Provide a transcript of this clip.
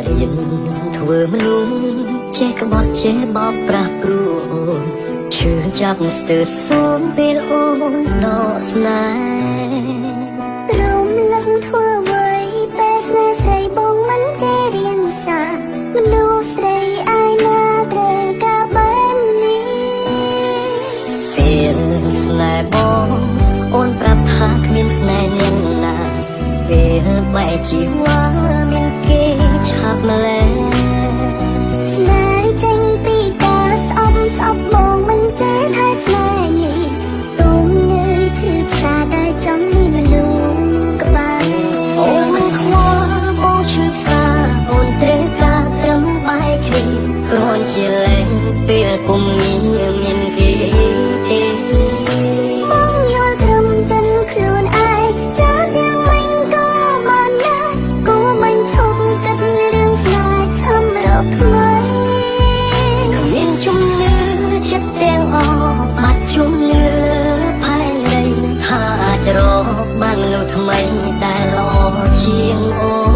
រៀនធ្វើមនុស្សចេះក្បត់ចេះបបប្រាស់ព្រួយឈឺចាប់ស្ទើរសូមពេលអូនដកស្នេហ៍រំលឹកធ្វើអ្វីពេលស្នេហ៍ស្រីបងមិនចេះរៀនសាមនុស្សស្រីឯណាត្រូវការបែបនេះពេលស្នេហ៍បងអូនប្រាប់ថាគ្មានស្នេហ៍អ្នកណាពេលបែកជីវ៉ាមានគេឆាប់ម្លេះស្នេហ៍ចេញពីការស្អប់បងមិនចេះថាស្នេហ៍នេះទុំនៅឈឺឆ្លាតែចំនេះមនុស្សក្បែរអូនមិនខ្វល់បងឈឺផ្សាអូនត្រូវការត្រឹមបែកគ្នាគ្រាន់ជាលែងពេលពុំងារមានគេទេបងយល់ត្រឹមចិនខ្លួនឯងចាស់យ៉ាងម៉េចក៏បានដែរគួរមិនឈប់គិតរឿងស្នេហ៍ឈាមរកថ្មីគ្មានជំនឿចិត្តទាំងអស់បាត់ជំនឿផែនដីថាអាចរកបានមនុស្សថ្មីដែលល្អជាងអូ